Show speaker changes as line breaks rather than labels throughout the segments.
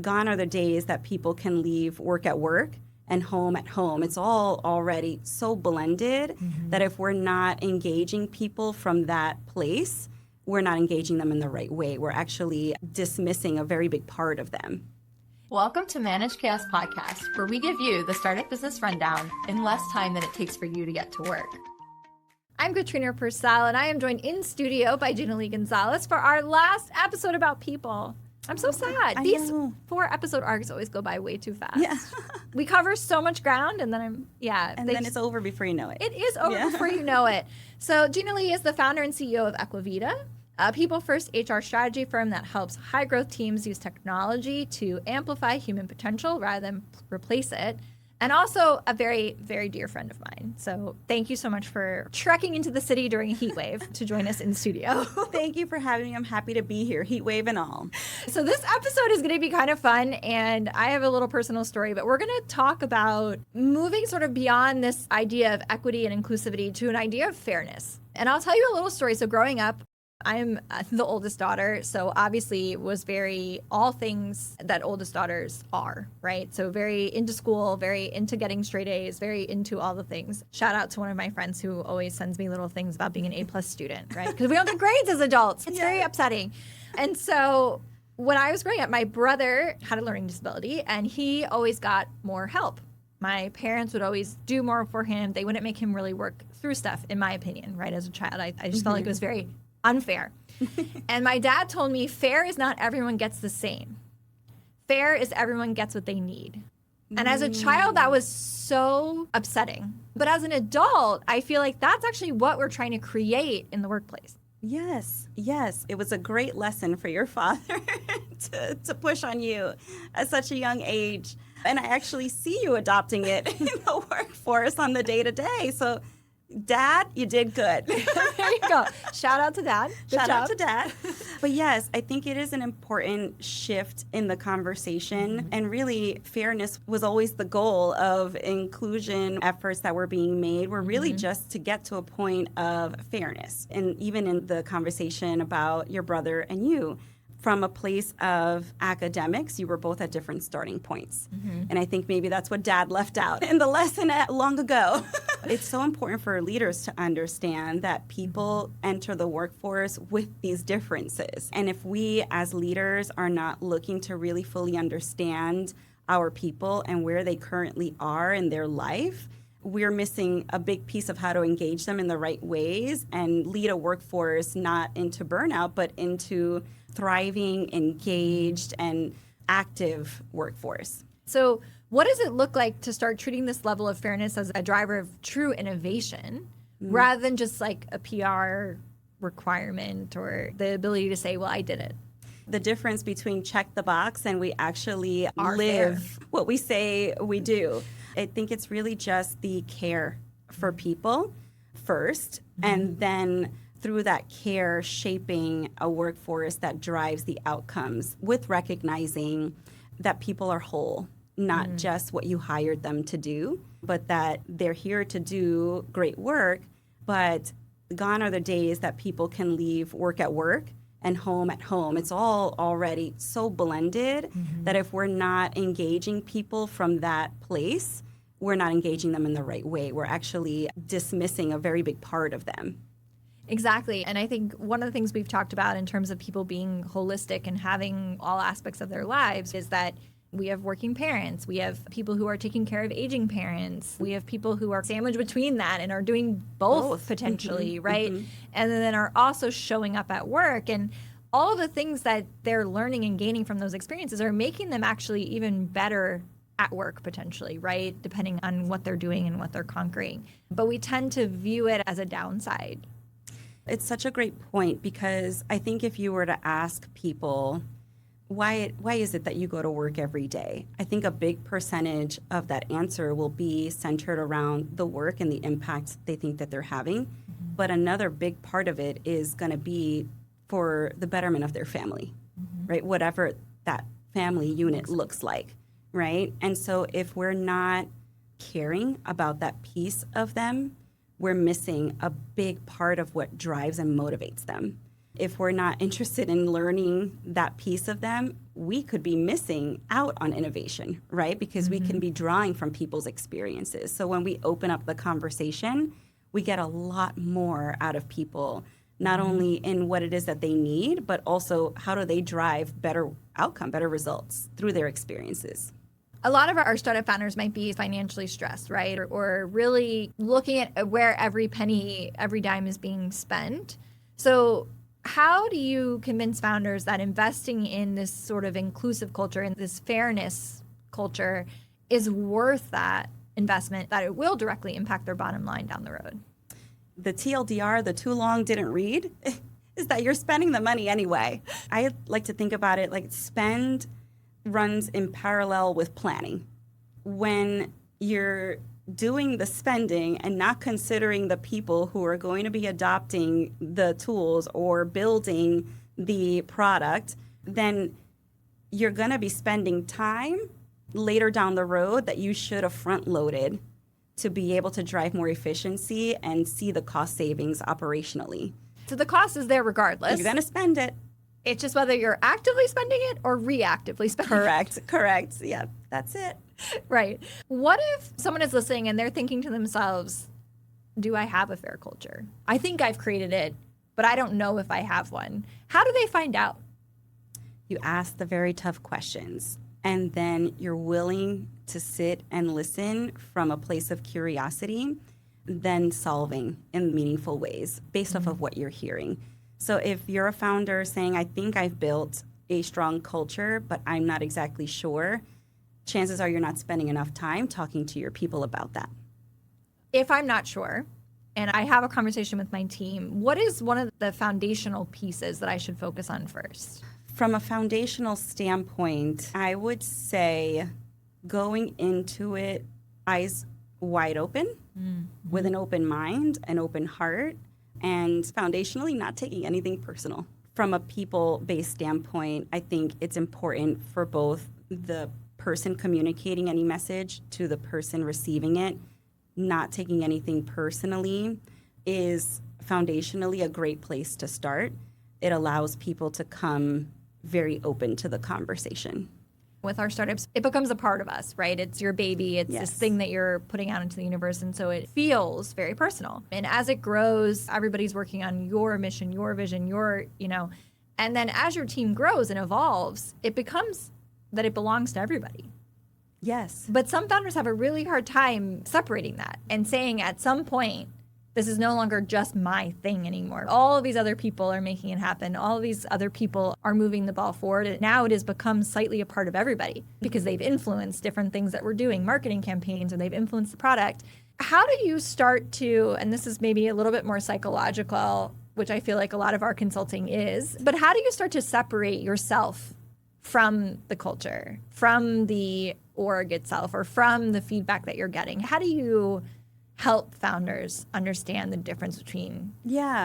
Gone are the days that people can leave work at work and home at home. It's all already so blended that if we're not engaging people from that place, we're not engaging them in the right way. We're actually dismissing a very big part of them.
Welcome to Managed Chaos Podcast, where we give you the startup business rundown in less time than it takes for you to get to work.
I'm Katrina and I am joined in studio by Ginaly Gonzalez for our last episode about people. I'm so sad. These 4-episode arcs always go by way too fast.
Yeah.
We cover so much ground and then
then it's over before you know it.
It is over before you know it. So Ginaly is the founder and CEO of Equivita, a people-first HR strategy firm that helps high-growth teams use technology to amplify human potential rather than replace it. And also a very, very dear friend of mine. So thank you so much for trekking into the city during a heat wave to join us in studio.
Thank you for having me. I'm happy to be here, heat wave and all.
So this episode is going to be kind of fun, and I have a little personal story, but we're going to talk about moving sort of beyond this idea of equity and inclusivity to an idea of fairness. And I'll tell you a little story. So growing up, I'm the oldest daughter, so obviously was very all things that oldest daughters are, right? So very into school, very into getting straight A's, very into all the things. Shout out to one of my friends who always sends me little things about being an A+ student, right? Because we don't get grades as adults. It's very upsetting. And so when I was growing up, my brother had a learning disability, and he always got more help. My parents would always do more for him. They wouldn't make him really work through stuff, in my opinion, right? As a child, I just felt like it was very unfair. And my dad told me fair is not everyone gets the same. Fair is everyone gets what they need. And as a child, that was so upsetting. But as an adult, I feel like that's actually what we're trying to create in the workplace.
Yes. It was a great lesson for your father to push on you at such a young age. And I actually see you adopting it in the workforce on the day-to-day. So Dad, you did good.
There you go. Shout out to Dad.
Shout out to Dad. But yes, I think it is an important shift in the conversation. And really, fairness was always the goal of inclusion efforts that were being made, were really just to get to a point of fairness. And even in the conversation about your brother and you, from a place of academics, you were both at different starting points. And I think maybe that's what Dad left out in the lesson long ago. It's so important for leaders to understand that people enter the workforce with these differences. And if we as leaders are not looking to really fully understand our people and where they currently are in their life, we're missing a big piece of how to engage them in the right ways and lead a workforce not into burnout, but into thriving, engaged, and active workforce.
So what does it look like to start treating this level of fairness as a driver of true innovation rather than just like a PR requirement or the ability to say, well, I did it?
The difference between check the box and we actually live
fair.
What we say we do. I think it's really just the care for people first, and then through that care, shaping a workforce that drives the outcomes with recognizing that people are whole, not just what you hired them to do, but that they're here to do great work. But gone are the days that people can leave work at work and home at home. It's all already so blended that if we're not engaging people from that place, we're not engaging them in the right way. We're actually dismissing a very big part of them.
Exactly. And I think one of the things we've talked about in terms of people being holistic and having all aspects of their lives is that we have working parents. We have people who are taking care of aging parents. We have people who are sandwiched between that and are doing both potentially, right? And then are also showing up at work. And all of the things that they're learning and gaining from those experiences are making them actually even better at work potentially, right? Depending on what they're doing and what they're conquering. But we tend to view it as a downside.
It's such a great point, because I think if you were to ask people, why is it that you go to work every day? I think a big percentage of that answer will be centered around the work and the impact they think that they're having. But another big part of it is going to be for the betterment of their family, right? Whatever that family unit looks like, right? And so if we're not caring about that piece of them, we're missing a big part of what drives and motivates them. If we're not interested in learning that piece of them, we could be missing out on innovation, right? Because we can be drawing from people's experiences. So when we open up the conversation, we get a lot more out of people, not only in what it is that they need, but also how do they drive better outcome, better results through their experiences.
A lot of our startup founders might be financially stressed, right? Or really looking at where every penny, every dime is being spent. So how do you convince founders that investing in this sort of inclusive culture and this fairness culture is worth that investment, that it will directly impact their bottom line down the road?
The TLDR, the too long didn't read, is that you're spending the money anyway. I like to think about it like spend runs in parallel with planning. When you're doing the spending and not considering the people who are going to be adopting the tools or building the product, then you're going to be spending time later down the road that you should have front loaded to be able to drive more efficiency and see the cost savings operationally.
So the cost is there regardless.
You're going to spend it.
It's just whether you're actively spending it or reactively spending it.
Correct. Yeah, that's it.
Right. What if someone is listening and they're thinking to themselves, do I have a fair culture? I think I've created it, but I don't know if I have one. How do they find out?
You ask the very tough questions, and then you're willing to sit and listen from a place of curiosity, then solving in meaningful ways based off of what you're hearing. So if you're a founder saying, I think I've built a strong culture, but I'm not exactly sure, chances are you're not spending enough time talking to your people about that.
If I'm not sure and I have a conversation with my team, what is one of the foundational pieces that I should focus on first?
From a foundational standpoint, I would say going into it eyes wide open, with an open mind, an open heart, and foundationally not taking anything personal. From a people-based standpoint, I think it's important for both the person communicating any message to the person receiving it, not taking anything personally is foundationally a great place to start. It allows people to come very open to the conversation.
With our startups, it becomes a part of us, right? It's your baby. It's this thing that you're putting out into the universe. And so it feels very personal. And as it grows, everybody's working on your mission, your vision, and then as your team grows and evolves, it becomes that it belongs to everybody.
Yes.
But some founders have a really hard time separating that and saying at some point, this is no longer just my thing anymore. All of these other people are making it happen. All of these other people are moving the ball forward. And now it has become slightly a part of everybody because they've influenced different things that we're doing, marketing campaigns, or they've influenced the product. How do you start to, and this is maybe a little bit more psychological, which I feel like a lot of our consulting is, but how do you start to separate yourself from the culture, from the org itself, or from the feedback that you're getting? How do you help founders understand the difference between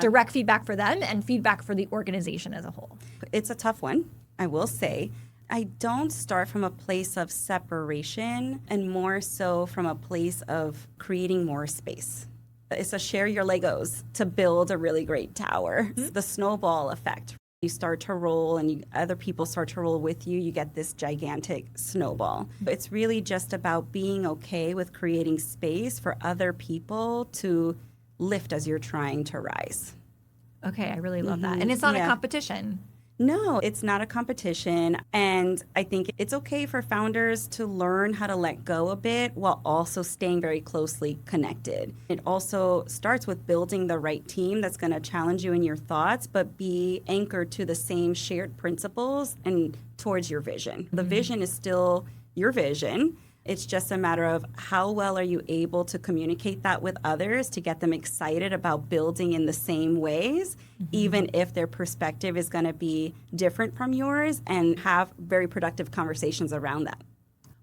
direct feedback for them and feedback for the organization as a whole?
It's a tough one, I will say. I don't start from a place of separation and more so from a place of creating more space. It's a share your Legos to build a really great tower. It's the snowball effect. You start to roll and other people start to roll with you, you get this gigantic snowball. It's really just about being okay with creating space for other people to lift as you're trying to rise.
Okay, I really love that. And it's not a competition.
No, it's not a competition. And I think it's okay for founders to learn how to let go a bit while also staying very closely connected. It also starts with building the right team that's going to challenge you in your thoughts, but be anchored to the same shared principles and towards your vision. The vision is still your vision. It's just a matter of how well are you able to communicate that with others to get them excited about building in the same ways, even if their perspective is going to be different from yours, and have very productive conversations around that.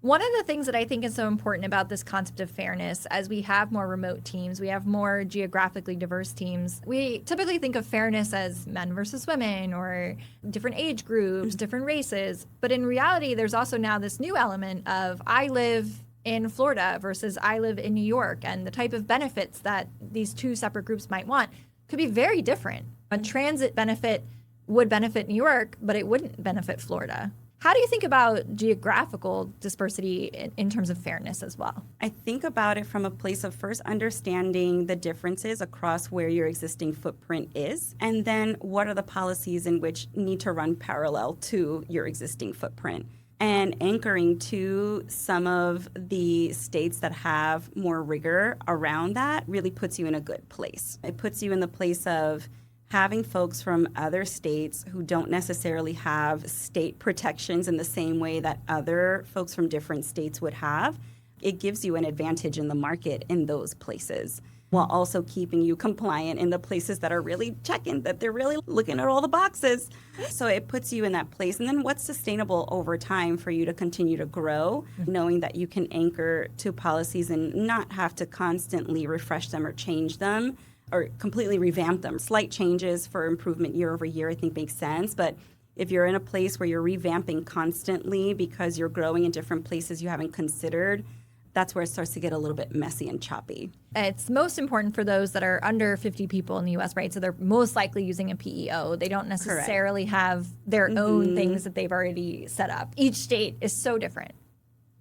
One of the things that I think is so important about this concept of fairness, as we have more remote teams, we have more geographically diverse teams, we typically think of fairness as men versus women or different age groups, different races. But in reality, there's also now this new element of I live in Florida versus I live in New York, and the type of benefits that these two separate groups might want could be very different. A transit benefit would benefit New York, but it wouldn't benefit Florida. How do you think about geographical dispersity in terms of fairness as well?
I think about it from a place of first understanding the differences across where your existing footprint is, and then what are the policies in which need to run parallel to your existing footprint. And anchoring to some of the states that have more rigor around that really puts you in a good place. It puts you in the place of having folks from other states who don't necessarily have state protections in the same way that other folks from different states would have. It gives you an advantage in the market in those places, while also keeping you compliant in the places that are really checking, that they're really looking at all the boxes. So it puts you in that place. And then what's sustainable over time for you to continue to grow, knowing that you can anchor to policies and not have to constantly refresh them or change them or completely revamp them. Slight changes for improvement year over year, I think, makes sense. But if you're in a place where you're revamping constantly because you're growing in different places you haven't considered, that's where it starts to get a little bit messy and choppy.
It's most important for those that are under 50 people in the U.S., right? So they're most likely using a PEO. They don't necessarily have their own things that they've already set up. Each state is so different.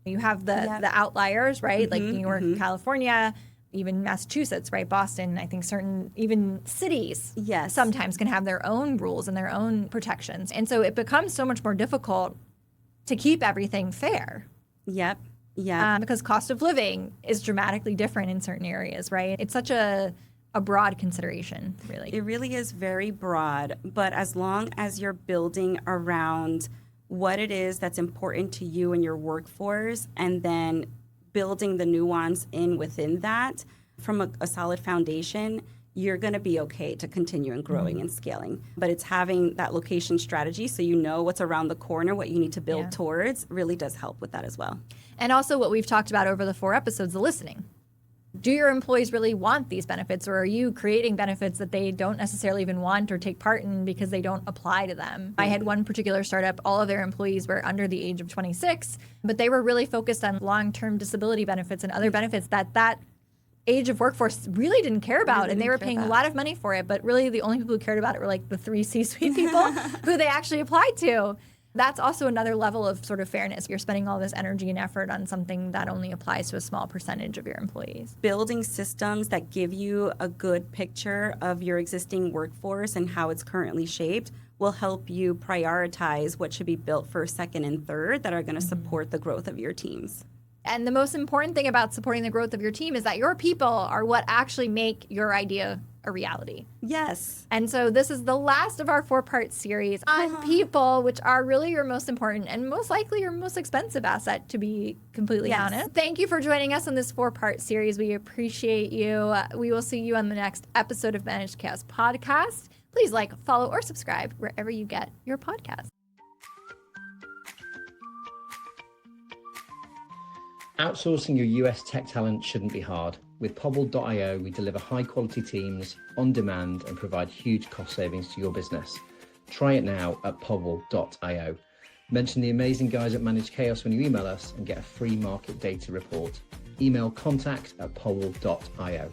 You have the outliers, right? Like New York, California, even Massachusetts, right? Boston, I think certain even cities sometimes can have their own rules and their own protections. And so it becomes so much more difficult to keep everything fair.
Yep. Yeah.
Because cost of living is dramatically different in certain areas, right? It's such a broad consideration, really.
It really is very broad, but as long as you're building around what it is that's important to you and your workforce, and then building the nuance in within that from a solid foundation, you're going to be okay to continue and growing and scaling. But it's having that location strategy so you know what's around the corner, what you need to build towards, really does help with that as well.
And also what we've talked about over the 4 episodes, the listening. Do your employees really want these benefits, or are you creating benefits that they don't necessarily even want or take part in because they don't apply to them? I had one particular startup, all of their employees were under the age of 26, but they were really focused on long-term disability benefits and other benefits that age of workforce really didn't care about, and they were paying a lot of money for it, but really the only people who cared about it were like the 3 C-suite people who they actually applied to. That's also another level of sort of fairness. You're spending all this energy and effort on something that only applies to a small percentage of your employees.
Building systems that give you a good picture of your existing workforce and how it's currently shaped will help you prioritize what should be built first, second, and third that are going to support the growth of your teams.
And the most important thing about supporting the growth of your team is that your people are what actually make your idea a reality.
Yes.
And so this is the last of our 4-part series on people, which are really your most important and most likely your most expensive asset, to be completely honest. Thank you for joining us on this 4-part series. We appreciate you. We will see you on the next episode of Managed Chaos Podcast. Please like, follow, or subscribe wherever you get your podcast.
Outsourcing your US tech talent shouldn't be hard. With Pobble.io, we deliver high-quality teams on demand and provide huge cost savings to your business. Try it now at Pobble.io. Mention the amazing guys at Managed Chaos when you email us and get a free market data report. Email contact@Pobble.io.